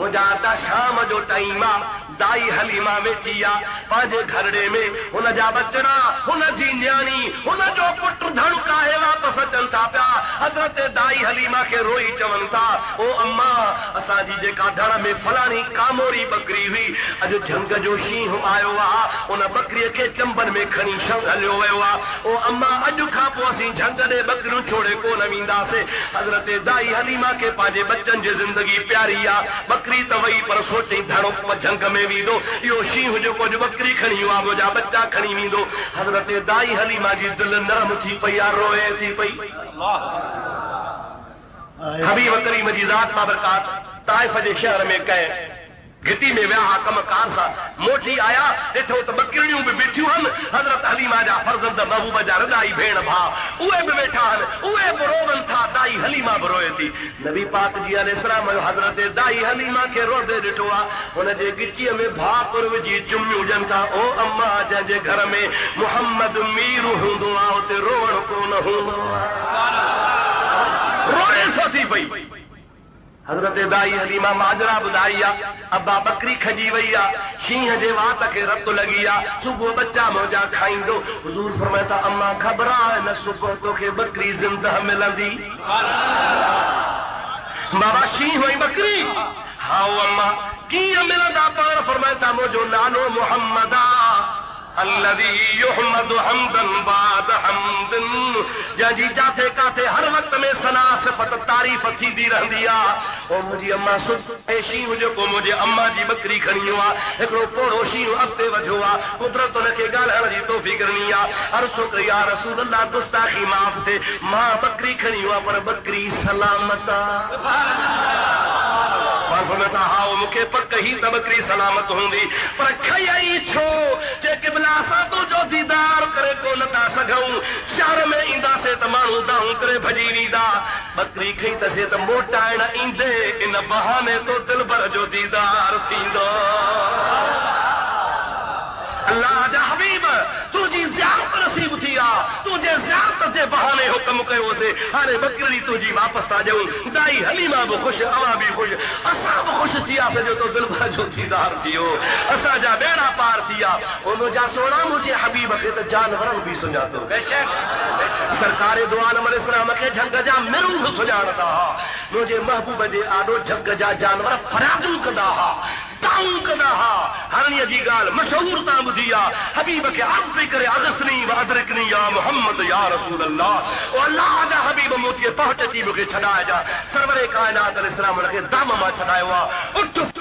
मुझा शाम जो टाइम आ दाई हलीमा वेची आ पांजे घरड़े में हुन जा बचड़ा हुन जी न्याणी हुन जो पुट धड़का है वापस अचन था पिया। हजरत दाई हलीमा के रोई चवन था ओ अम्मा असांजी जेका धड़ में फलानी कामोरी बकरी हुई अज झंग जो शींह आयो आ उन बकरी के चंबन में खणी शव हलियो वियो आ। ओ अम्मा अज खां पोइ असीं झंग दे बकरियूं छोड़े कोन वेंदासीं। हजरत दाई हलीमा के पांजे बच्चन जी जिंदगी प्यारी आ। बकरी त वई पर सोची धड़ो झंग में वींदो इहो शींह जेको अॼु बकरी खणी आ मुंहिंजा बच्चा खणी वेंदो। हजरत दाई हलीमा जी दिल नरम थी पई आ रोए थी पई। हबीब करीम जी ज़ात बाबरकात ताइफ जे शहर में कंहिं घिटी में विया कमकार सां मोटी आया ॾिठो त बकरियूं बि बीठियूं आहिनि। हज़रत हलीमा जा फर्ज़ंद महबूब जा रज़ाई भेण भाउ उहे बि वेठा आहिनि उहे बि रोवन था दाई हलीमा बि रोए थी। नबी पाक जी अलैहिस्सलाम हज़रत दाई हलीमा खे रोंदे ॾिठो आहे हुन जे गिचीअ में भाकुर विझी चुमियूं ॾियनि था। ओ अम्मा जंहिंजे घर में मुहम्मद मीर हूंदो आहे उते रोअण कोन हूंदो आहे। रोए सो थी पई। हजरत दाई हलीमा माजरा ॿुधाई आहे अब्बा बकरी खजी वई आहे शींह जे वात खे रत लगी आहे सुबुह बच्चा मुंहिंजा खाईंदो। हुजूर फरमाए था अम्मा घबराए न सुबुह तोखे बकरी ज़िंदा मिलंदी। बाबा शींह हुई बकरी हा अम्मा कीअं मिलंदा पाण फरमाए था मुंहिंजो नालो मोहम्मद आहे अल्लज़ी युहमदु हम्दन बाद हम्दिन जंहिंजी जाथे काथे हर वक्त में सना सिफ़त तारीफ़ थींदी रहंदी आहे। ओ मुंहिंजी अम्मा सुठे शींह जेको मुंहिंजे अम्मा जी बकरी खणी आहे हिकिड़ो पोड़ो शींह अॻिते वधियो आहे कुदरत हुनखे ॻाल्हाइण जी तौफ़ीक़ ॾिनी आहे। अर्ज़ थो करे या रसूल अल्लाह गुस्ताखी माफ़ थिए मां बकरी खणी आहे पर बकरी सलामत आहे। फरमाता हाओ मूंखे पक ही त बकरी सलामत हूंदी पर खई छो जे क़िबला सां तुंहिंजो दीदार करे कोन था सघूं। शहर में ईंदासीं त माण्हू दाऊं करे भॼी वेंदा बकरी खई तसे त मोटाइण ईंदे इन बहाने तो दिलबर जो दीदार थींदो। अल्लाह जा हबीब तुझी ज़ियारत नसीब थी आहे तुझे ज़ियारत जे बहाने हुक्म कयोसीं हाणे बकरी तुझी वापसि था ॾियूं। दाई हलीमा बि ख़ुशि अवां बि ख़ुशि असां बि ख़ुशि थी वियासीं जो तो दिलबर जो दीदार थियो असांजा बेड़ा पार थी विया। उनजा सोना मुंहिंजे हबीब खे त जानवरनि बि सुञातो। सरकारे दो आलम अलैहिस्सलाम खे झंग जा मिरूं सुञाणंदा हुआ मुंहिंजे महबूब जे आॾो झंग जा जानवर फरियादूं कंदा हुआ ताऊं कंदा हुआ। हरणीअ जी ॻाल्हि मशहूर तां ॿुधी आहे हबीब खे अर्ज़ पई करे अगसनी व अदरिकनी या मोहम्मद या रसूल अल्लाह। ओ अल्लाह जा हबीब मूं ते पहुच थी मूंखे छॾाइजा। सरवरे काइनात अलैहिस्सलाम हुनखे दम मां छॾायो आहे। उठ